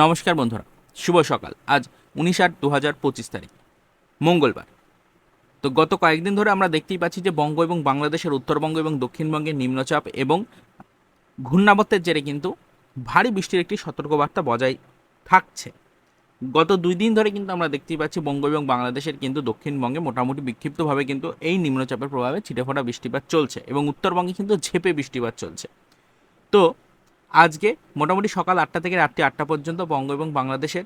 নমস্কার বন্ধুরা, শুভ সকাল। আজ 19/8/2025 তারিখ মঙ্গলবার। তো গত কয়েকদিন ধরে আমরা দেখতেই পাচ্ছি যে বঙ্গ এবং বাংলাদেশের উত্তরবঙ্গ এবং দক্ষিণবঙ্গের নিম্নচাপ এবং ঘূর্ণাবর্তের জেরে কিন্তু ভারী বৃষ্টির একটি সতর্কবার্তা বজায় থাকছে। গত 2 দিন ধরে কিন্তু আমরা দেখতেই পাচ্ছি বঙ্গ এবং বাংলাদেশের কিন্তু দক্ষিণবঙ্গে মোটামুটি বিক্ষিপ্তভাবে কিন্তু এই নিম্নচাপের প্রভাবে ছিটেফোঁটা বৃষ্টিপাত চলছে এবং উত্তরবঙ্গে কিন্তু ঝেঁপে বৃষ্টিপাত চলছে। তো আজকে মোটামুটি সকাল 8টা থেকে রাত্রি 8টা পর্যন্ত বঙ্গ এবং বাংলাদেশের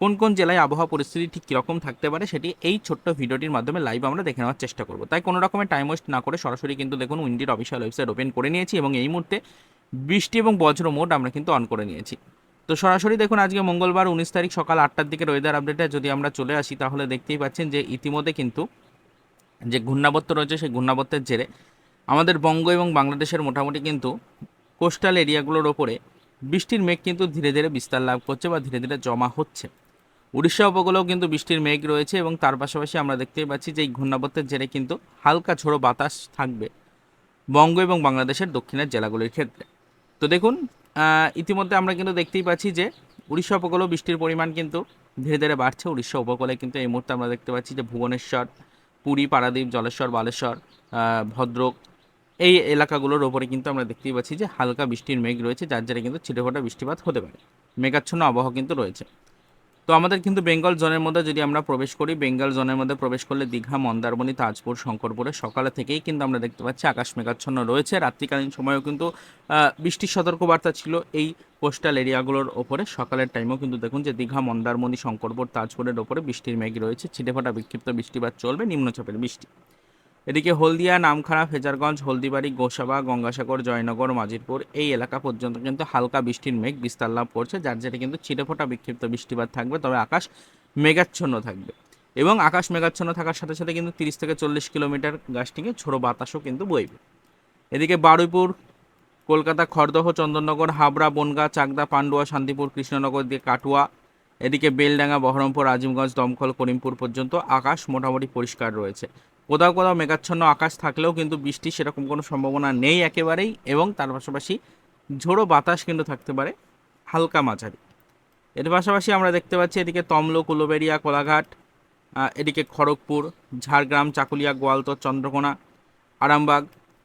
কোন কোন জেলায় আবহাওয়া পরিস্থিতি ঠিক কীরকম থাকতে পারে সেটি এই ছোট্ট ভিডিওটির মাধ্যমে লাইভ আমরা দেখে নেওয়ার চেষ্টা করব। তাই কোনো রকমের টাইম ওয়েস্ট না করে সরাসরি কিন্তু দেখুন উইন্ডির অফিসিয়াল ওয়েবসাইট ওপেন করে নিয়েছি এবং এই মুহূর্তে বৃষ্টি এবং বজ্র মোড আমরা কিন্তু অন করে নিয়েছি। তো সরাসরি দেখুন আজকে মঙ্গলবার 19 তারিখ সকাল 8টার দিকে ওয়েদার আপডেটে যদি আমরা চলে আসি তাহলে দেখতেই পাচ্ছেন যে ইতিমধ্যে কিন্তু যে ঘূর্ণাবর্ত রয়েছে সেই ঘূর্ণাবর্তের জেরে আমাদের বঙ্গ এবং বাংলাদেশের মোটামুটি কিন্তু কোস্টাল এরিয়াগুলোর ওপরে বৃষ্টির মেঘ কিন্তু ধীরে ধীরে বিস্তার লাভ করছে বা ধীরে ধীরে জমা হচ্ছে। উড়িষ্যা উপকূলেও কিন্তু বৃষ্টির মেঘ রয়েছে এবং তার পাশাপাশি আমরা দেখতেই পাচ্ছি যে এই ঘূর্ণাবর্তের জেরে কিন্তু হালকা ঝোড়ো বাতাস থাকবে বঙ্গ এবং বাংলাদেশের দক্ষিণের জেলাগুলির ক্ষেত্রে। তো দেখুন ইতিমধ্যে আমরা কিন্তু দেখতেই পাচ্ছি যে উড়িষ্যা উপকূলেও বৃষ্টির পরিমাণ কিন্তু ধীরে ধীরে বাড়ছে। উড়িষ্যা উপকূলে কিন্তু এই মুহূর্তে আমরা দেখতে পাচ্ছি যে ভুবনেশ্বর, পুরী, পারাদ্বীপ, জলেশ্বর, বালেশ্বর, ভদ্রক এই এলাকাগুলোর ওপরে কিন্তু আমরা দেখতেই পাচ্ছি যে হালকা বৃষ্টির মেঘ রয়েছে, যার জেরে কিন্তু ছিটেফোঁটা বৃষ্টিপাত হতে পারে। মেঘাচ্ছন্ন আবহাওয়া কিন্তু রয়েছে। তো আমাদের কিন্তু বেঙ্গল জোনের মধ্যে যদি আমরা প্রবেশ করি, বেঙ্গল জোনের মধ্যে প্রবেশ করলে দীঘা, মন্দারমণি, তাজপুর, শঙ্করপুরে সকালে থেকেই কিন্তু আমরা দেখতে পাচ্ছি আকাশ মেঘাচ্ছন্ন রয়েছে। রাত্রিকালীন সময়েও কিন্তু বৃষ্টির সতর্কবার্তা ছিল এই কোস্টাল এরিয়াগুলোর ওপরে। সকালের টাইমেও কিন্তু দেখুন যে দীঘা, মন্দারমণি, শঙ্করপুর, তাজপুরের ওপরে বৃষ্টির মেঘ রয়েছে। ছিটেফোঁটা বিক্ষিপ্ত বৃষ্টিপাত চলবে, নিম্নচাপের বৃষ্টি। এদিকে হলদিয়া, নামখানা, ফেজারগঞ্জ, হলদিবাড়ি, গোসাবা, গঙ্গাসাগর, জয়নগর, মাজিরপুর এই এলাকা পর্যন্ত কিন্তু হালকা বৃষ্টির মেঘ বিস্তার লাভ করছে, যার জেরে কিন্তু ছিটেফোঁটা বিক্ষিপ্ত বৃষ্টিপাত থাকবে, তবে আকাশ মেঘাচ্ছন্ন থাকবে। এবং আকাশ মেঘাচ্ছন্ন থাকার সাথে সাথে কিন্তু 30 থেকে 40 কিলোমিটার গাছটিকে ঝোড়ো বাতাসও কিন্তু বইবে। এদিকে বারুইপুর, কলকাতা, খড়দহ, চন্দননগর, হাবড়া, বনগাঁ, চাকদা, পান্ডুয়া, শান্তিপুর, কৃষ্ণনগর দিয়ে কাটুয়া, এদিকে বেলডাঙ্গা, বহরমপুর, আজিমগঞ্জ, দমকল, করিমপুর পর্যন্ত আকাশ মোটামুটি পরিষ্কার রয়েছে। কোথাও কোথাও মেঘাচ্ছন্ন আকাশ থাকলেও কিন্তু বৃষ্টি সেরকম কোনো সম্ভাবনা নেই একেবারেই, এবং তার পাশাপাশি ঝোড়ো বাতাস কিন্তু থাকতে পারে হালকা মাঝারি। এর পাশাপাশি আমরা দেখতে পাচ্ছি এদিকে তমলুক, উলুবেড়িয়া, কোলাঘাট, এদিকে খড়গপুর, ঝাড়গ্রাম, চাকুলিয়া, গোয়ালতর, চন্দ্রকোনা, আরামবাগ,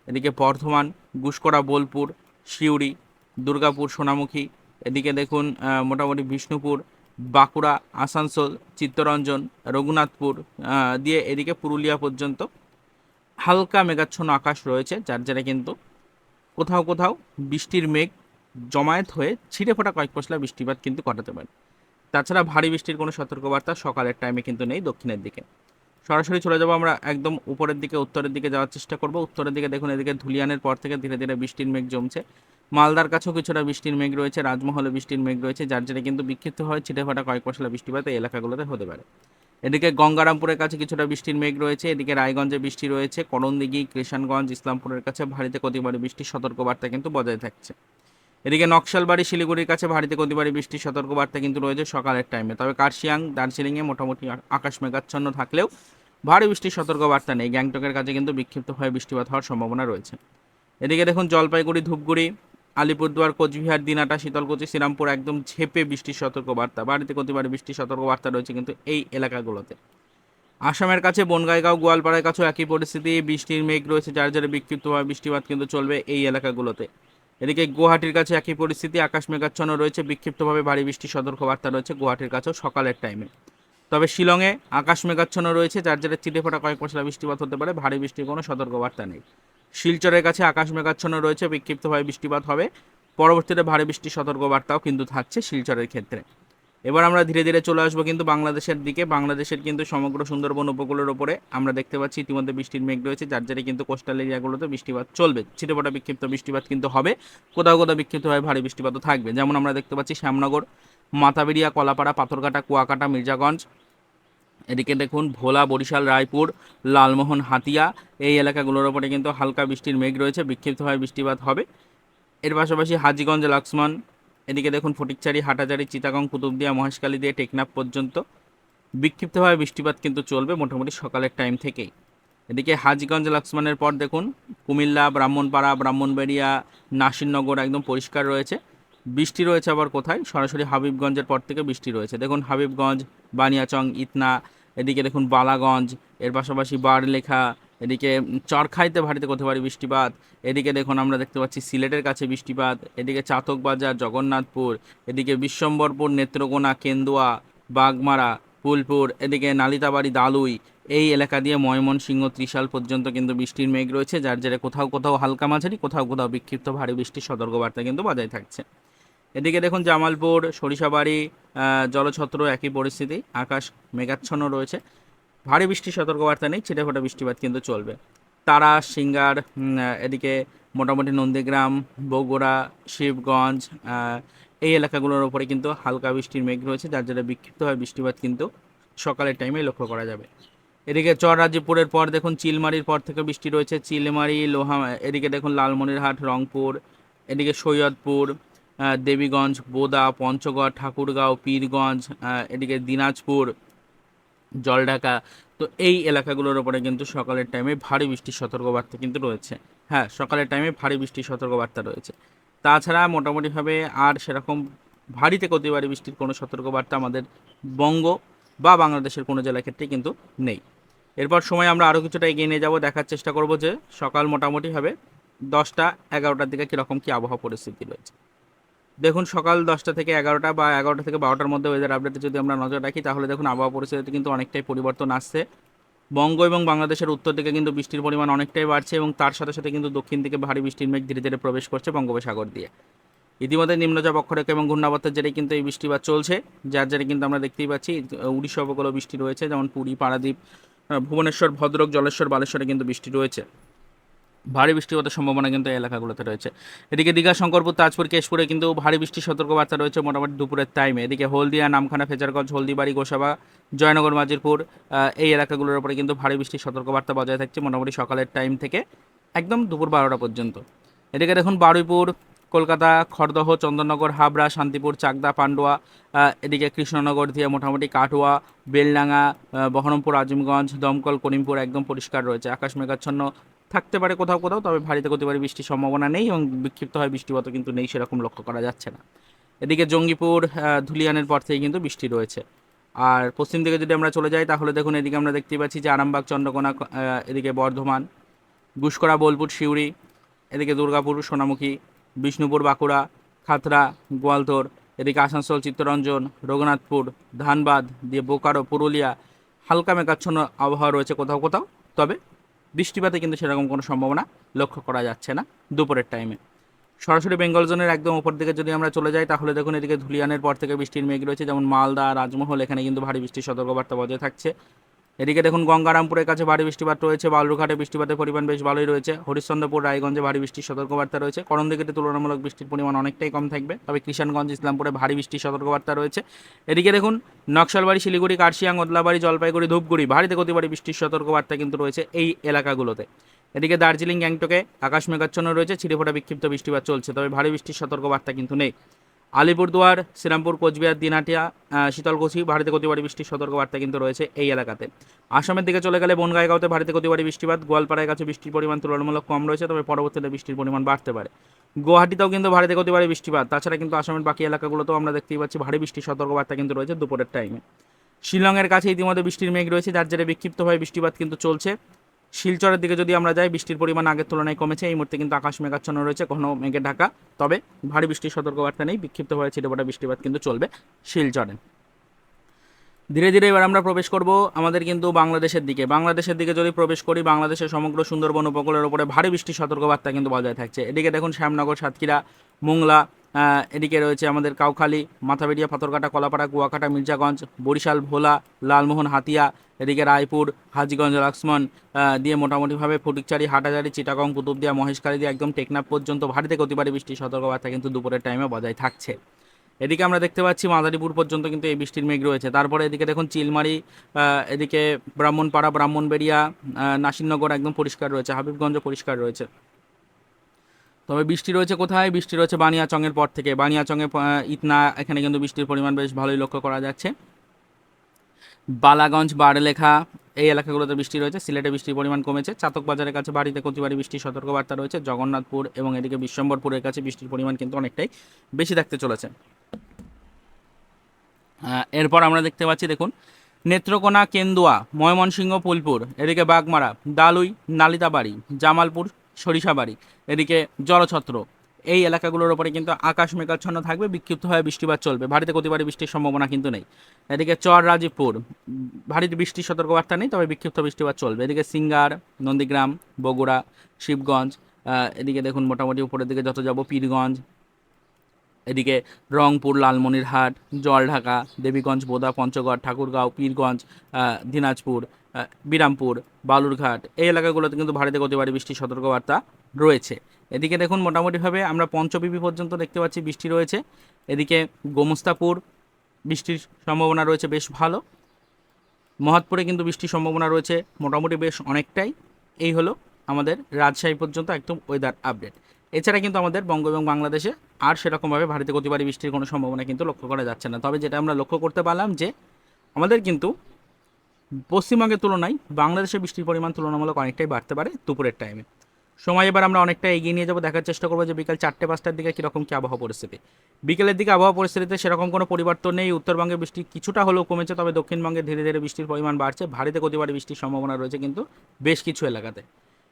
এদিকে বর্ধমান, গুসকরা, বোলপুর, সিউড়ি, দুর্গাপুর, সোনামুখী, এদিকে দেখুন মোটামুটি বিষ্ণুপুর, বাঁকুড়া, আসানসোল, চিত্তরঞ্জন, রঘুনাথপুর দিয়ে এদিকে পুরুলিয়া পর্যন্ত হালকা মেঘাচ্ছন্ন আকাশ রয়েছে, যার জেরে কিন্তু কোথাও কোথাও বৃষ্টির মেঘ জমায়েত হয়ে ছিঁড়ে ফোটা কয়েক পশলা বৃষ্টিপাত কিন্তু ঘটাতে পারে। তাছাড়া ভারী বৃষ্টির কোনো সতর্কবার্তা সকালের টাইমে কিন্তু নেই দক্ষিণের দিকে। সরাসরি চলে যাবো আমরা একদম উপরের দিকে, উত্তরের দিকে যাওয়ার চেষ্টা করব। উত্তরের দিকে দেখুন এদিকে ধুলিয়ানের পর থেকে ধীরে ধীরে বৃষ্টির মেঘ জমছে। মালদার কাছেও কিছুটা বৃষ্টির মেঘ রয়েছে, রাজমহলে বৃষ্টির মেঘ রয়েছে, যার জেরে কিন্তু বিক্ষিপ্ত হয়ে ছিটেফাটা কয়েক পশলা বৃষ্টিপাত এই এলাকাগুলোতে হতে পারে। এদিকে গঙ্গারামপুরের কাছে কিছুটা বৃষ্টির মেঘ রয়েছে, এদিকে রায়গঞ্জে বৃষ্টি রয়েছে, করণদিঘি, কৃষাণগঞ্জ, ইসলামপুরের কাছে ভারীতে কতিবারে বৃষ্টির সতর্কবার্তা কিন্তু বজায় থাকছে। এদিকে নকশালবাড়ি, শিলিগুড়ির কাছে ভারীতে কতিবারে বৃষ্টির সতর্কবার্তা কিন্তু রয়েছে সকালের টাইমে, তবে কার্শিয়াং, দার্জিলিংয়ে মোটামুটি আকাশ মেঘাচ্ছন্ন থাকলেও ভারী বৃষ্টির সতর্কবার্তা নেই। গ্যাংটকের কাছে কিন্তু বিক্ষিপ্ত হয়ে বৃষ্টিপাত হওয়ার সম্ভাবনা রয়েছে। এদিকে দেখুন জলপাইগুড়ি, ধূপগুড়ি, আলিপুরদুয়ার, কোচবিহার, দিনাটা, শীতলকুচি, শ্রীরামপুর একদম ঝেপে বৃষ্টির সতর্কবার্তা, ভারীতে কতিবারে বৃষ্টির সতর্কবার্তা রয়েছে কিন্তু এই এলাকাগুলোতে। আসামের কাছে বনগাইগাঁও, গোয়ালপাড়ার কাছেও একই পরিস্থিতি, বৃষ্টির মেঘ রয়েছে, যার জেরে বিক্ষিপ্তভাবে বৃষ্টিপাত কিন্তু চলবে এই এলাকাগুলোতে। এদিকে গুয়াহাটির কাছে একই পরিস্থিতি, আকাশ মেঘাচ্ছন্ন রয়েছে, বিক্ষিপ্তভাবে ভারী বৃষ্টির সতর্কবার্তা রয়েছে গুয়াহাটির কাছেও সকালের টাইমে। তবে শিলংয়ে আকাশ মেঘাচ্ছন্ন রয়েছে, যার জেরে ছিটেফোঁটা কয়েক পশলা বৃষ্টিপাত হতে পারে, ভারী বৃষ্টির কোনো সতর্কবার্তা নেই। শিলচরের কাছে আকাশ মেঘাচ্ছন্ন রয়েছে, বিক্ষিপ্তভাবে বৃষ্টিপাত হবে, পরবর্তীতে ভারী বৃষ্টির সতর্কবার্তাও কিন্তু থাকছে শিলচরের ক্ষেত্রে। এবার আমরা ধীরে ধীরে চলে আসবো কিন্তু বাংলাদেশের দিকে। বাংলাদেশের কিন্তু সমগ্র সুন্দরবন উপকূলের ওপরে আমরা দেখতে পাচ্ছি ইতিমধ্যে বৃষ্টির মেঘ রয়েছে, যার জেরে কিন্তু কোস্টাল এরিয়াগুলোতে বৃষ্টিপাত চলবে, ছিটেফোঁটা বিক্ষিপ্ত বৃষ্টিপাত কিন্তু হবে, কোথাও কোথাও বিক্ষিপ্তভাবে ভারী বৃষ্টিপাতও থাকবে। যেমন আমরা দেখতে পাচ্ছি শ্যামনগর, মাথাবেড়িয়া, কলাপাড়া, পাথরঘাটা, কুয়াকাটা, মির্জাগঞ্জ, এদিকে দেখুন ভোলা, বরিশাল, রায়পুর, লালমোহন, হাতিয়া এই এলাকাগুলোর ওপরে কিন্তু হালকা বৃষ্টির মেঘ রয়েছে, বিক্ষিপ্তভাবে বৃষ্টিপাত হবে। এর পাশাপাশি হাজীগঞ্জ, লাক্সমান, এদিকে দেখুন ফটিকচারি, হাটাজারি, চিটাগং, কুতুবদিয়া, মহেশখালী দিয়ে টেকনাফ পর্যন্ত বিক্ষিপ্তভাবে বৃষ্টিপাত কিন্তু চলবে মোটামুটি সকালের টাইম থেকেই। এদিকে হাজীগঞ্জ, লাক্সমানের পর দেখুন কুমিল্লা, ব্রাহ্মণপাড়া, ব্রাহ্মণবাড়িয়া, নাসিরনগর একদম পরিষ্কার রয়েছে, বৃষ্টি রয়েছে আবার কোথায়, সরাসরি হাবিবগঞ্জের পর থেকে বৃষ্টি রয়েছে। দেখুন হাবিবগঞ্জ, বানিয়াচং, ইতনা, এদিকে দেখুন বালাগঞ্জ, এর পাশাপাশি বারলেখা, এদিকে চরখাইতে ভারীতে করতে পারে বৃষ্টিপাত। এদিকে দেখুন আমরা দেখতে পাচ্ছি সিলেটের কাছে বৃষ্টিপাত, এদিকে চাতকবাজার, জগন্নাথপুর, এদিকে বিশ্বম্বরপুর, নেত্রকোনা, কেন্দুয়া, বাগমারা, ফুলপুর, এদিকে নালিতাবাড়ি, দালুই, এই এলাকা দিয়ে ময়মনসিংহ, ত্রিশাল পর্যন্ত কিন্তু বৃষ্টির মেঘ রয়েছে, যার জেরে কোথাও কোথাও হালকা মাঝারি, কোথাও কোথাও বিক্ষিপ্ত ভারী বৃষ্টির সতর্কবার্তা কিন্তু বজায় থাকছে। এদিকে দেখুন জামালপুর, সরিষাবাড়ি, জলছত্র একই পরিস্থিতি, আকাশ মেঘাচ্ছন্ন রয়েছে, ভারী বৃষ্টির সতর্কবার্তা নেই, ছিটেফোঁটা বৃষ্টিপাত কিন্তু চলবে। তারা, সিঙ্গার, এদিকে মোটামুটি নন্দীগ্রাম, বগুড়া, শিবগঞ্জ, এই এলাকাগুলোর উপরে কিন্তু হালকা বৃষ্টির মেঘ রয়েছে, যার জন্য বিক্ষিপ্তভাবে বৃষ্টিপাত কিন্তু সকালের টাইমে লক্ষ্য করা যাবে। এদিকে চররাজ্যপুরের পর দেখুন চিলমারির পর থেকে বৃষ্টি রয়েছে, চিলমারি, লোহা, এদিকে দেখুন লালমনিরহাট, রংপুর, এদিকে সৈয়দপুর, দেবীগঞ্জ, বোদা, পঞ্চগড়, ঠাকুরগাঁও, পীরগঞ্জ, এদিকে দিনাজপুর, জলঢাকা। তো এই এলাকাগুলোর ওপরে কিন্তু সকালের টাইমে ভারী বৃষ্টির সতর্কবার্তা কিন্তু রয়েছে। হ্যাঁ, সকালের টাইমে ভারী বৃষ্টির সতর্কবার্তা রয়েছে। তাছাড়া মোটামুটিভাবে আর সেরকম ভারী থেকে অতি ভারী বৃষ্টির কোনো সতর্কবার্তা আমাদের বঙ্গ বা বাংলাদেশের কোনো জেলার ক্ষেত্রে কিন্তু নেই। এরপর সময় আমরা আরও কিছুটা এগিয়ে নিয়ে যাব, দেখার চেষ্টা করব যে সকাল মোটামুটিভাবে 10টা-11টার দিকে কীরকম কী আবহাওয়া পরিস্থিতি রয়েছে। দেখুন সকাল 10টা থেকে 11টা বা 11টা থেকে 12টার মধ্যে ওয়েদার আপডেটে যদি আমরা নজর রাখি, তাহলে দেখুন আবহাওয়া পরিস্থিতিতে কিন্তু অনেকটাই পরিবর্তন আসছে। বঙ্গ এবং বাংলাদেশের উত্তর দিকে কিন্তু বৃষ্টির পরিমাণ অনেকটাই বাড়ছে, এবং তার সাথে সাথে কিন্তু দক্ষিণ দিকে ভারী বৃষ্টির মেঘ ধীরে ধীরে প্রবেশ করছে বঙ্গোপসাগর দিয়ে। ইতিমধ্যে নিম্নচাপ অক্ষরেখা এবং ঘূর্ণাবর্তের জেরে কিন্তু এই বৃষ্টিপাত চলছে, যার জেরে কিন্তু আমরা দেখতেই পাচ্ছি উড়িষ্যা উপকূলেও বৃষ্টি রয়েছে, যেমন পুরী, পারাদ্বীপ, ভুবনেশ্বর, ভদ্রক, জলেশ্বর, বালেশ্বরে কিন্তু বৃষ্টি রয়েছে। ভারী বৃষ্টিপাতের সম্ভাবনা কিন্তু এই এলাকাগুলোতে রয়েছে। এদিকে দীঘা, শঙ্করপুর, তাজপুর, কেশপুরে কিন্তু ভারী বৃষ্টির সতর্কবার্তা রয়েছে মোটামুটি দুপুরের টাইমে। এদিকে হলদিয়া, নামখানা, ফেজারগঞ্জ, হলদিবাড়ি, গোসাবা, জয়নগর, মাজিরপুর, এই এলাকাগুলোর উপরে কিন্তু ভারী বৃষ্টির সতর্কবার্তা বজায় থাকছে মোটামুটি সকালের টাইম থেকে একদম দুপুর 12টা পর্যন্ত। এদিকে দেখুন বারুইপুর, কলকাতা, খড়দহ, চন্দননগর, হাবড়া, শান্তিপুর, চাকদা, পান্ডুয়া, এদিকে কৃষ্ণনগর দিয়ে মোটামুটি কাটুয়া, বেলডাঙ্গা, বহরমপুর, আজিমগঞ্জ, দমকল, করিমপুর একদম পরিষ্কার রয়েছে, আকাশ মেঘাচ্ছন্ন থাকতে পারে কোথাও কোথাও, তবে ভারীতে করতে পারে বৃষ্টির সম্ভাবনা নেই, এবং বিক্ষিপ্ত হয় বৃষ্টিপাতও কিন্তু নেই, সেরকম লক্ষ্য করা যাচ্ছে না। এদিকে জঙ্গিপুর, ধুলিয়ানের পর থেকে কিন্তু বৃষ্টি রয়েছে। আর পশ্চিম দিকে যদি আমরা চলে যাই, তাহলে দেখুন এদিকে আমরা দেখতেই পাচ্ছি যে আরামবাগ, চন্দ্রকোনা, এদিকে বর্ধমান, গুসকরা, বোলপুর, সিউড়ি, এদিকে দুর্গাপুর, সোনামুখী, বিষ্ণুপুর, বাঁকুড়া, খাতড়া, গোয়ালতোড়, এদিকে আসানসোল, চিত্তরঞ্জন, রঘুনাথপুর, ধানবাদ দিয়ে বোকারো, পুরুলিয়া, হালকা মেঘাচ্ছন্ন আবহাওয়া রয়েছে কোথাও কোথাও, তবে বৃষ্টিপাতে কিন্তু সেরকম কোনো সম্ভাবনা লক্ষ্য করা যাচ্ছে না দুপুরের টাইমে। সরাসরি বেঙ্গল জোনের একদম উপর দিকে যদি আমরা চলে যাই, তাহলে দেখুন এদিকে ধুলিয়ানের পর থেকে বৃষ্টির মেঘ রয়েছে, যেমন মালদা, রাজমহল, এখানে কিন্তু ভারী বৃষ্টির সতর্কবার্তা বজায় থাকছে। এদিকে দেখুন গঙ্গারামপুরের কাছে ভারী বৃষ্টিপাত রয়েছে, বালুরঘাটে বৃষ্টিপাতের পরিমাণ বেশ ভালোই রয়েছে, হরিশ্চন্দ্রপুর, রায়গঞ্জে ভারী বৃষ্টির সতর্কবার্তা রয়েছে, করণদিঘিতে তুলনামূলক বৃষ্টির পরিমাণ অনেকটাই কম থাকবে, তবে কিষানগঞ্জ, ইসলামপুরে ভারী বৃষ্টির সতর্কবার্তা রয়েছে। এদিকে দেখুন নকশালবাড়ি, শিলিগুড়ি, কার্শিয়াং, ওদলাবাড়ি, জলপাইগুড়ি, ধূপগুড়ি ভারীতে অতি ভারী বৃষ্টির সতর্কবার্তা কিন্তু রয়েছে এই এলাকাগুলোতে। এদিকে দার্জিলিং, গ্যাংটকে আকাশ মেঘাচ্ছন্ন রয়েছে, ছিটেফোঁটা বিক্ষিপ্ত বৃষ্টিপাত চলছে, তবে ভারী বৃষ্টির সতর্কবার্তা কিন্তু নেই। আলিপুরদুয়ার, শ্রীরামপুর, কোচবিহার, দিনহাটিয়া, শীতলকুচি ভারীতে অতি ভারী বৃষ্টির সতর্কবার্তা কিন্তু রয়েছে এই এলাকাতে। আসামের দিকে চলে গেলে বনগাঁওতে ভারীতে অতি ভারী বৃষ্টিপাত, গোয়ালপাড়ার কাছে বৃষ্টির পরিমাণ তুলনামূলক কম রয়েছে, তবে পরবর্তীতে বৃষ্টির পরিমাণ বাড়তে পারে। গুয়াহাটিতেও কিন্তু ভারীতে অতি ভারী বৃষ্টিপাত, তাছাড়া কিন্তু আসামের বাকি এলাকাগুলোতেও আমরা দেখতেই পাচ্ছি ভারী বৃষ্টির সতর্কবার্তা কিন্তু রয়েছে দুপুরের টাইমে। শিলংয়ের কাছে ইতিমধ্যে বৃষ্টির মেঘ রয়েছে, যার জেরে বিক্ষিপ্তভাবে বৃষ্টিপাত কিন্তু চলছে। শিলচরের দিকে যদি আমরা যাই, বৃষ্টির পরিমাণ আগের তুলনায় কমেছে, এই মুহূর্তে কিন্তু আকাশ মেঘাচ্ছন্ন রয়েছে, ঘন মেঘে ঢাকা, তবে ভারী বৃষ্টির সতর্কবার্তা নেই, বিক্ষিপ্তভাবে ছিটেফোঁটা বৃষ্টিপাত কিন্তু চলবে শিলচরে। ধীরে ধীরে এবার আমরা প্রবেশ করব আমাদের কিন্তু বাংলাদেশের দিকে। বাংলাদেশের দিকে যদি প্রবেশ করি, বাংলাদেশের সমগ্র সুন্দরবন উপকূলের উপরে ভারী বৃষ্টির সতর্কবার্তা কিন্তু বজায় থাকছে। এদিকে দেখুন শ্যামনগর, সাতক্ষীরা, মোংলা, এদিকে রয়েছে আমাদের কাউখালী, মাথাবেড়িয়া, পাথরঘাটা, কলাপাড়া, কুয়াকাটা, মির্জাগঞ্জ, বরিশাল, ভোলা, লালমোহন, হাতিয়া, এদিকে রায়পুর, হাজীগঞ্জ, লক্ষ্মণ দিয়ে মোটামুটিভাবে ফটিকচারি, হাটাজারি, চিটাগং, কুতুবদিয়া, মহেশখালী দিয়ে একদম টেকনাফ পর্যন্ত ভারী থেকে অতি ভারী বৃষ্টির সতর্কবার্তা কিন্তু দুপুরের টাইমে বজায় থাকছে। এদিকে আমরা দেখতে পাচ্ছি মাদারীপুর পর্যন্ত কিন্তু এই বৃষ্টির মেঘ রয়েছে। তারপরে এদিকে দেখুন চিলমারি, এদিকে ব্রাহ্মণপাড়া, ব্রাহ্মণবেড়িয়া, নাসিরনগর একদম পরিষ্কার রয়েছে, হাবিবগঞ্জ পরিষ্কার রয়েছে। তবে বৃষ্টি রয়েছে কোথায়? বৃষ্টি রয়েছে বানিয়াচংয়ের পর থেকে, বানিয়াচংয়ে, ইতনা, এখানে কিন্তু বৃষ্টির পরিমাণ বেশ ভালোই লক্ষ্য করা যাচ্ছে। বালাগঞ্জ, বারলেখা, এই এলাকাগুলোতে বৃষ্টি রয়েছে। সিলেটে বৃষ্টির পরিমাণ কমেছে। চাতক বাজারের কাছে ভারী থেকে অতি ভারী বৃষ্টির সতর্কবার্তা রয়েছে। জগন্নাথপুর এবং এদিকে বিশ্বম্বরপুরের কাছে বৃষ্টির পরিমাণ কিন্তু অনেকটাই বেশি থাকতে চলেছে। এরপর আমরা দেখতে পাচ্ছি দেখুন নেত্রকোনা, কেন্দুয়া, ময়মনসিংহ, ফুলপুর, এদিকে বাগমারা, দালুই, নালিতাবাড়ি, জামালপুর, সরিষাবাড়ি, এদিকে জলছত্র, এই এলাকাগুলোর ওপরে কিন্তু আকাশ মেঘাচ্ছন্ন থাকবে, বিক্ষিপ্তভাবে বৃষ্টিপাত চলবে, ভারী থেকে অতি ভারী বৃষ্টির সম্ভাবনা কিন্তু নেই। এদিকে চর রাজীবপুর, ভারী বৃষ্টির সতর্কবার্তা নেই, তবে বিক্ষিপ্ত বৃষ্টিপাত চলবে। এদিকে সিঙ্গার, নন্দীগ্রাম, বগুড়া, শিবগঞ্জ, এদিকে দেখুন মোটামুটি উপরের দিকে যত যাব পীরগঞ্জ, এদিকে রংপুর, লালমনিরহাট, জলঢাকা, দেবীগঞ্জ, বোদা, পঞ্চগড়, ঠাকুরগাঁও, পীরগঞ্জ, দিনাজপুর, বিরামপুর, বালুরঘাট, এই এলাকাগুলোতে কিন্তু ভারী থেকে অতি ভারী বৃষ্টির সতর্কবার্তা রয়েছে। এদিকে দেখুন মোটামুটিভাবে আমরা পঞ্চবিবি পর্যন্ত দেখতে পাচ্ছি বৃষ্টি রয়েছে। এদিকে গোমস্তাপুর বৃষ্টির সম্ভাবনা রয়েছে বেশ ভালো। মহাতপুরে কিন্তু বৃষ্টির সম্ভাবনা রয়েছে মোটামুটি বেশ অনেকটাই। এই হলো আমাদের রাজশাহী পর্যন্ত একদম ওয়েদার আপডেট। এছাড়া কিন্তু আমাদের বঙ্গ এবং বাংলাদেশে আর সেরকমভাবে ভারী থেকে অতি ভারী বৃষ্টির কোনো সম্ভাবনা কিন্তু লক্ষ্য করা যাচ্ছে না। তবে যেটা আমরা লক্ষ্য করতে পারলাম যে আমাদের কিন্তু পশ্চিমবঙ্গের তুলনায় বাংলাদেশে বৃষ্টির পরিমাণ তুলনামূলক অনেকটাই বাড়তে পারে দুপুরের টাইমে। সময় এবার আমরা অনেকটা এগিয়ে নিয়ে যাবো, দেখার চেষ্টা করবো যে বিকাল 4টে-5টার দিকে কীরকম কী আবহাওয়া পরিস্থিতি। বিকেলের দিকে আবহাওয়া পরিস্থিতিতে সেরকম কোনো পরিবর্তন নেই। উত্তরবঙ্গে বৃষ্টি কিছুটা হলেও কমেছে, তবে দক্ষিণবঙ্গে ধীরে ধীরে বৃষ্টির পরিমাণ বাড়ছে। ভারী থেকে অতি ভারী বৃষ্টির সম্ভাবনা রয়েছে কিন্তু বেশ কিছু এলাকাতে।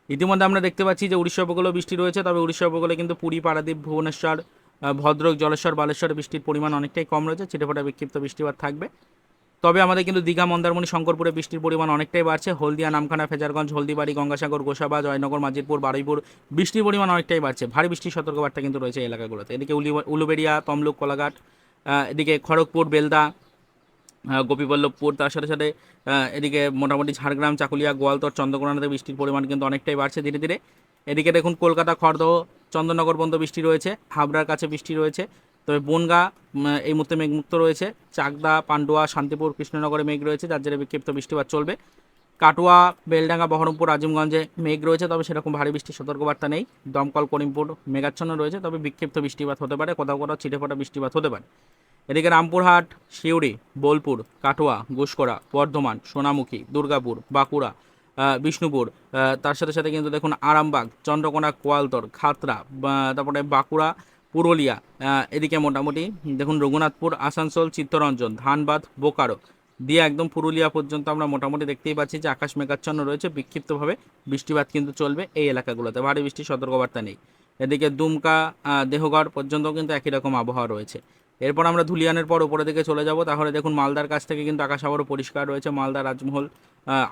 ইতিমধ্যে আমরা দেখতে পাচ্ছি যে উড়িষ্যা উপকূলেও বৃষ্টি রয়েছে, তবে উড়িষ্যা উপকূলে কিন্তু পুরী, পারাদ্বীপ, ভুবনেশ্বর, ভদ্রক, জলেশ্বর, বালেশ্বরে বৃষ্টির পরিমাণ অনেকটাই কম রয়েছে। ছিটেফোঁটা বিক্ষিপ্ত বৃষ্টিপাত থাকবে। তবে আমাদের কিন্তু দীঘা, মন্দারমণি, শঙ্করপুরে বৃষ্টির পরিমাণ অনেকটাই বাড়ছে। হলদিয়া, নামখানা, ফেজারগঞ্জ, হলদিবাড়ি, গঙ্গাসাগর, গোসাবা, জয়নগর, মাজিরপুর, বারুইপুর বৃষ্টির পরিমাণ অনেকটাই বাড়ছে। ভারী বৃষ্টির সতর্কবার্তা কিন্তু রয়েছে এই এলাকাগুলোতে। এদিকে উলুবেড়িয়া, তমলুক, কোলাঘাট, এদিকে খড়গপুর, বেলদা, গোপীবল্লভপুর, তার সাথে সাথে এদিকে মোটামুটি ঝাড়গ্রাম, চাকুলিয়া, গোয়ালতর, চন্দ্রকোনাতে বৃষ্টির পরিমাণ কিন্তু অনেকটাই বাড়ছে ধীরে ধীরে। এদিকে দেখুন কলকাতা, খড়দহ, চন্দননগর পর্যন্ত বৃষ্টি রয়েছে। হাবড়ার কাছে বৃষ্টি রয়েছে। তবে বনগাঁ এই মুহূর্তে মেঘমুক্ত রয়েছে। চাকদা, পান্ডুয়া, শান্তিপুর, কৃষ্ণনগরে মেঘ রয়েছে, যার জেরে বিক্ষিপ্ত বৃষ্টিপাত চলবে। কাটোয়া, বেলডাঙ্গা, বহরমপুর, আজিমগঞ্জে মেঘ রয়েছে, তবে সেরকম ভারী বৃষ্টির সতর্কবার্তা নেই। দমকল, করিমপুর মেঘাচ্ছন্ন রয়েছে, তবে বিক্ষিপ্ত বৃষ্টিপাত হতে পারে, কোথাও কোথাও ছিটেফোঁটা বৃষ্টিপাত হতে পারে। এদিকে রামপুরহাট, সিউড়ি, বোলপুর, কাটোয়া, গুসকরা, বর্ধমান, সোনামুখী, দুর্গাপুর, বাঁকুড়া, বিষ্ণুপুর, তার সাথে সাথে কিন্তু দেখুন আরামবাগ, চন্দ্রকোনা, কোয়ালতর, খাতড়া, তারপরে বাঁকুড়া, পুরুলিয়া, এদিকে মোটামুটি দেখুন রঘুনাথপুর, আসানসোল, চিত্তরঞ্জন, ধানবাদ, বোকারো দিয়ে একদম পুরুলিয়া পর্যন্ত আমরা মোটামুটি দেখতেই পাচ্ছি যে আকাশ মেঘাচ্ছন্ন রয়েছে। বিক্ষিপ্তভাবে বৃষ্টিপাত কিন্তু চলবে এই এলাকাগুলোতে, ভারী বৃষ্টির সতর্কবার্তা নেই। এদিকে দুমকা, দেহগড় পর্যন্ত কিন্তু একই রকম আবহাওয়া রয়েছে। এরপর আমরা ধুলিয়ানের পর উপরে দিকে চলে যাব, তাহলে দেখুন মালদার কাছ থেকে কিন্তু আকাশ আবারও পরিষ্কার রয়েছে। মালদা, রাজমহল,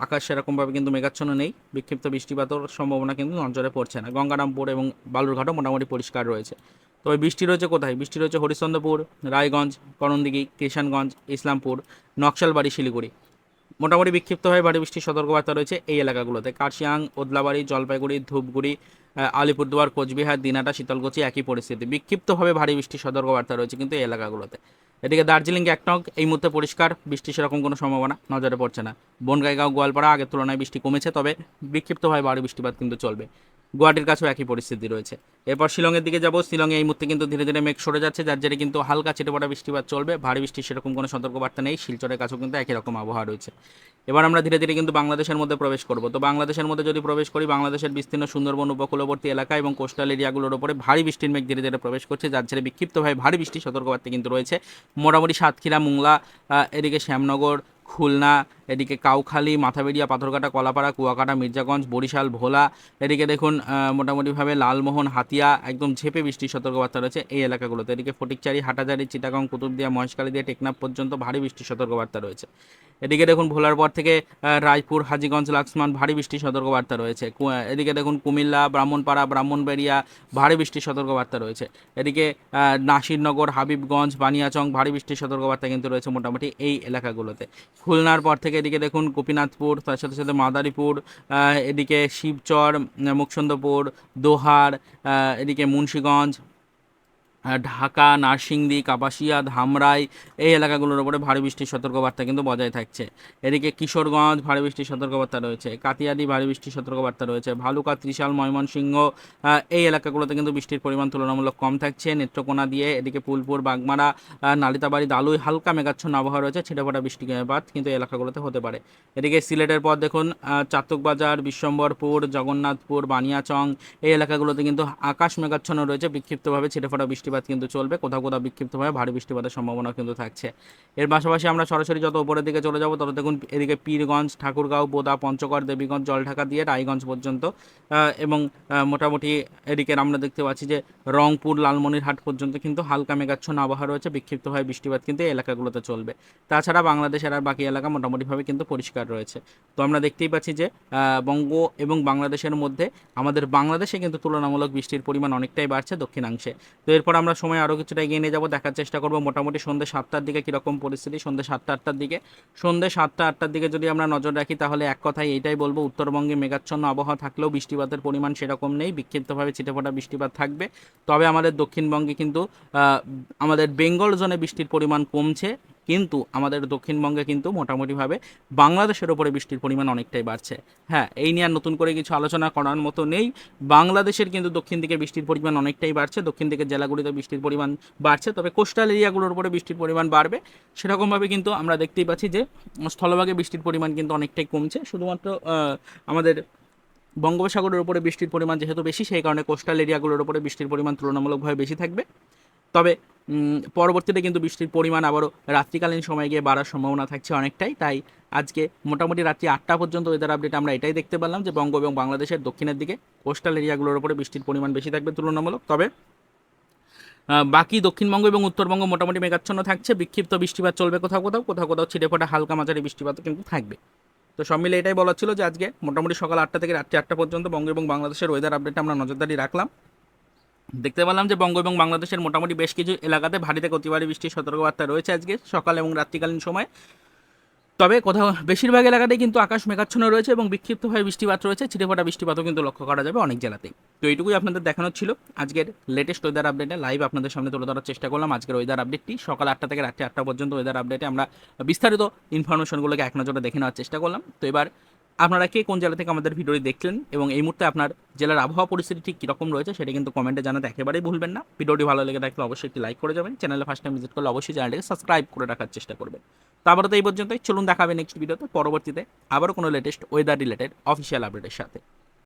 আকাশ সেরকমভাবে কিন্তু মেঘাচ্ছন্ন নেই। বিক্ষিপ্ত বৃষ্টিপাতের সম্ভাবনা কিন্তু নজরে পড়ছে না। গঙ্গারামপুর এবং বালুরঘাটও মোটামুটি পরিষ্কার রয়েছে। তবে বৃষ্টি রয়েছে কোথায়? বৃষ্টি রয়েছে হরিশ্চন্দ্রপুর, রায়গঞ্জ, করণদিঘি, কিষানগঞ্জ, ইসলামপুর, নকশালবাড়ি, শিলিগুড়ি। মোটামুটি বিক্ষিপ্তভাবে ভারী বৃষ্টির সতর্কবার্তা রয়েছে এই এলাকাগুলোতে। কার্শিয়াং, ওদলাবাড়ি, জলপাইগুড়ি, ধূপগুড়ি, আলিপুরদুয়ার, কোচবিহার, দিনাটা, শীতলকুচি একই পরিস্থিতি। বিক্ষিপ্তভাবে ভারী বৃষ্টির সতর্কবার্তা রয়েছে কিন্তু এই এলাকাগুলোতে। এদিকে দার্জিলিং, গ্যাংটক এই মুহূর্তে পরিষ্কার, বৃষ্টি সেরকম কোনো সম্ভাবনা নজরে পড়ছে না। বনগাইগাঁও, গোয়ালপাড়া আগের তুলনায় বৃষ্টি কমেছে, তবে বিক্ষিপ্তভাবে ভারী বৃষ্টিপাত কিন্তু চলবে। গুয়াহাটির কাছেও একই পরিস্থিতি রয়েছে। এরপর শিলংয়ের দিকে যাব। শিলংয়ে এই মুহূর্তে কিন্তু ধীরে ধীরে মেঘ সরে যাচ্ছে, যার জেরে কিন্তু হালকা ছিটেফোঁটা বৃষ্টিপাত চলবে। ভারী বৃষ্টির সেরকম কোনো সতর্কবার্তা নেই। শিলচরের কাছেও কিন্তু একই রকম আবহাওয়া রয়েছে। এবার আমরা ধীরে ধীরে কিন্তু বাংলাদেশের মধ্যে প্রবেশ করব। তো বাংলাদেশের মধ্যে যদি প্রবেশ করি, বাংলাদেশের বিস্তীর্ণ সুন্দরবন উপকূলবর্তী এলাকা এবং কোস্টাল এরিয়াগুলোর উপরে ভারী বৃষ্টির মেঘ ধীরে ধীরে প্রবেশ করছে, যার জেরে বিক্ষিপ্তভাবে ভারী বৃষ্টির সতর্কবার্তা কিন্তু রয়েছে। মোটামুটি সাতক্ষীরা, মোংলা, এদিকে শ্যামনগর, খুলনা, এদিকে কাউখালী, মাথাবেড়িয়া, পাথরঘাটা, কলাপাড়া, কুয়াকাটা, মির্জাগঞ্জ, বরিশাল, ভোলা, এদিকে দেখুন মোটামুটিভাবে লালমোহন, হাতিয়া একদম ঝেপে বৃষ্টির সতর্কবার্তা রয়েছে এই এলাকাগুলোতে। এদিকে ফটিকচারি, হাটাজারি, চিটাগং, কুতুবদিয়া, মহেশখালী দিয়ে টেকনাফ পর্যন্ত ভারী বৃষ্টির সতর্কবার্তা রয়েছে। এদিকে দেখুন ভোলার পর থেকে রায়পুর, হাজীগঞ্জ, লাক্সমান ভারী বৃষ্টির সতর্কবার্তা রয়েছে। এদিকে দেখুন কুমিল্লা, ব্রাহ্মণপাড়া, ব্রাহ্মণবাড়িয়া ভারী বৃষ্টির সতর্কবার্তা রয়েছে। এদিকে নাসিরনগর, হাবিবগঞ্জ, বানিয়াচং ভারী বৃষ্টির সতর্কবার্তা কিন্তু রয়েছে মোটামুটি এই এলাকাগুলোতে। খুলনার পর থেকে এদিকে দেখুন গোপীনাথপুর, তার সাথে সাথে মাদারীপুর, এদিকে শিবচর, মুকসুন্দপুর, দোহার, এদিকে মুন্সীগঞ্জ, ঢাকা, নারসিংদী, কাপাসিয়া, ধামরাই এই এলাকাগুলোর উপরে ভারী বৃষ্টির সতর্কবার্তা কিন্তু বজায় থাকছে। এদিকে কিশোরগঞ্জ ভারী বৃষ্টির সতর্কবার্তা রয়েছে, কাতিয়াদি ভারী বৃষ্টির সতর্কবার্তা রয়েছে, ভালুকা, ত্রিশাল, ময়মনসিংহ এই এলাকাগুলোতে কিন্তু বৃষ্টির পরিমাণ তুলনামূলক কম থাকছে। নেত্রকোনা দিয়ে এদিকে ফুলপুর, বাগমারা, নালিতাবাড়ি, দালুই হালকা মেঘাচ্ছন্ন আবহাওয়া রয়েছে, ছিটেফোঁটা বৃষ্টিপাত কিন্তু এই এলাকাগুলোতে হতে পারে। এদিকে সিলেটের পর দেখুন চাতকবাজার, বিশ্বম্বরপুর, জগন্নাথপুর, বানিয়াচং এই এলাকাগুলোতে কিন্তু আকাশ মেঘাচ্ছন্ন রয়েছে, বিক্ষিপ্তভাবে ছিটেফোঁটা বৃষ্টিপাত কিন্তু চলবে, কোথাও কোথাও বিক্ষিপ্তভাবে ভারী বৃষ্টিপাতের সম্ভাবনা কিন্তু থাকছে। এর পাশাপাশি আমরা সরাসরি যত উপরের দিকে চলে যাব তত দেখুন এদিকে পীরগঞ্জ, ঠাকুরগাঁও, বোদা, পঞ্চগড়, দেবীগঞ্জ, জলঢাকা দিয়ে রায়গঞ্জ পর্যন্ত এবং মোটামুটি এদিকে আমরা দেখতে পাচ্ছি যে রংপুর, লালমনিরহাট পর্যন্ত কিন্তু হালকা মেঘাচ্ছন্ন আবহাওয়া রয়েছে, বিক্ষিপ্তভাবে বৃষ্টিপাত কিন্তু এই এলাকাগুলোতে চলবে। তাছাড়া বাংলাদেশের আর বাকি এলাকা মোটামুটিভাবে কিন্তু পরিষ্কার রয়েছে। তো আমরা দেখতেই পাচ্ছি যে বঙ্গ এবং বাংলাদেশের মধ্যে আমাদের বাংলাদেশে কিন্তু তুলনামূলক বৃষ্টির পরিমাণ অনেকটাই বাড়ছে দক্ষিণাংশে। তো এরপর আমরা সময় আরও কিছুটা এগিয়ে নিয়ে যাবো, দেখার চেষ্টা করবো মোটামুটি সন্ধ্যে 7টার দিকে কীরকম পরিস্থিতি। সন্ধ্যে 7টা-8টার দিকে, সন্ধ্যে 7টা-8টার দিকে যদি আমরা নজর রাখি তাহলে এক কথায় এইটাই বলবো, উত্তরবঙ্গে মেঘাচ্ছন্ন আবহাওয়া থাকলেও বৃষ্টিপাতের পরিমাণ সেরকম নেই, বিক্ষিপ্তভাবে ছিটেফোঁটা বৃষ্টিপাত থাকবে। তবে আমাদের দক্ষিণবঙ্গে কিন্তু আমাদের বেঙ্গল জোনে বৃষ্টির পরিমাণ কমছে, কিন্তু আমাদের দক্ষিণবঙ্গে কিন্তু মোটামুটিভাবে বাংলাদেশের ওপরে বৃষ্টির পরিমাণ অনেকটাই বাড়ছে। হ্যাঁ, এই নিয়ে আর নতুন করে কিছু আলোচনা করার মতো নেই। বাংলাদেশের কিন্তু দক্ষিণ দিকে বৃষ্টির পরিমাণ অনেকটাই বাড়ছে, দক্ষিণ দিকের জেলাগুলিতে বৃষ্টির পরিমাণ বাড়ছে, তবে কোস্টাল এরিয়াগুলোর উপরে বৃষ্টির পরিমাণ বাড়বে। সেরকমভাবে কিন্তু আমরা দেখতেই পাচ্ছি যে স্থলভাগে বৃষ্টির পরিমাণ কিন্তু অনেকটাই কমছে, শুধুমাত্র আমাদের বঙ্গোপসাগরের উপরে বৃষ্টির পরিমাণ যেহেতু বেশি, সেই কারণে কোস্টাল এরিয়াগুলোর উপরে বৃষ্টির পরিমাণ তুলনামূলকভাবে বেশি থাকবে। তবে পরবর্তীতে কিন্তু বৃষ্টির পরিমাণ আবারও রাত্রিকালীন সময়ে গিয়ে বাড়ার সম্ভাবনা থাকছে অনেকটাই। তাই আজকে মোটামুটি রাত্রি 8টা পর্যন্ত ওয়েদার আপডেট আমরা এটাই দেখতে পারলাম যে বঙ্গ এবং বাংলাদেশের দক্ষিণের দিকে কোস্টাল এরিয়াগুলোর উপরে বৃষ্টির পরিমাণ বেশি থাকবে তুলনামূলক। তবে বাকি দক্ষিণবঙ্গ এবং উত্তরবঙ্গ মোটামুটি মেঘাচ্ছন্ন থাকছে, বিক্ষিপ্ত বৃষ্টিপাত চলবে কোথাও কোথাও, কোথাও কোথাও ছিটেফোঁটা হালকা মাঝারি বৃষ্টিপাতও কিন্তু থাকবে। তো সব মিলে এটাই বলার ছিল যে আজকে মোটামুটি সকাল 8টা থেকে রাত্রি 8টা পর্যন্ত বঙ্গ এবং বাংলাদেশের ওয়েদার আপডেটে আমরা নজরদারি রাখলাম। দেখতে পেলাম যে বঙ্গ এবং বাংলাদেশের মোটামুটি বেশ কিছু এলাকাতে ভারী থেকে অতি ভারী বৃষ্টির সতর্কবার্তা রয়েছে আজকে সকাল এবং রাত্রিকালীন সময়। তবে কোথাও বেশিরভাগ এলাকাতেই কিন্তু আকাশ মেঘাচ্ছন্ন রয়েছে এবং বিক্ষিপ্তভাবে বৃষ্টিপাত রয়েছে, ছিটেফোঁটা বৃষ্টিপাতও কিন্তু লক্ষ্য করা যাবে অনেক জেলাতেই। তো এইটুকুই আপনাদের দেখানোর ছিল আজকের লেটেস্ট ওয়েদার আপডেটে, লাইভ আপনাদের সামনে তুলে ধরার চেষ্টা করলাম আজকের ওয়েদার আপডেটটি। সকাল 8টা থেকে রাত্রি 8টা পর্যন্ত ওয়েদার আপডেটে আমরা বিস্তারিত ইনফরমেশনগুলোকে এক নজরে দেখে নেওয়ার চেষ্টা করলাম। তো এবার আপনারা কে কোন জেলা থেকে আমাদের ভিডিওটি দেখলেন এবং এই মুহূর্তে আপনার জেলার আবহাওয়া পরিস্থিতি ঠিক কীরকম রয়েছে সেটা কিন্তু কমেন্টে জানাতে একেবারেই ভুলবেন না। ভিডিওটি ভালো লেগে থাকলে অবশ্যই একটি লাইক করে যাবেন, চ্যানেলে ফার্স্ট টাইম ভিজিট করলে অবশ্যই চ্যানেলটিকে সাবস্ক্রাইব করে রাখার চেষ্টা করবেন। তো আবারও তো এই পর্যন্তই, চলুন দেখাবে নেক্সট ভিডিওতে পরবর্তীতে আবারও কোনো লেটেস্ট ওয়েদার রিলেটেড অফিসিয়াল আপডেটের সাথে।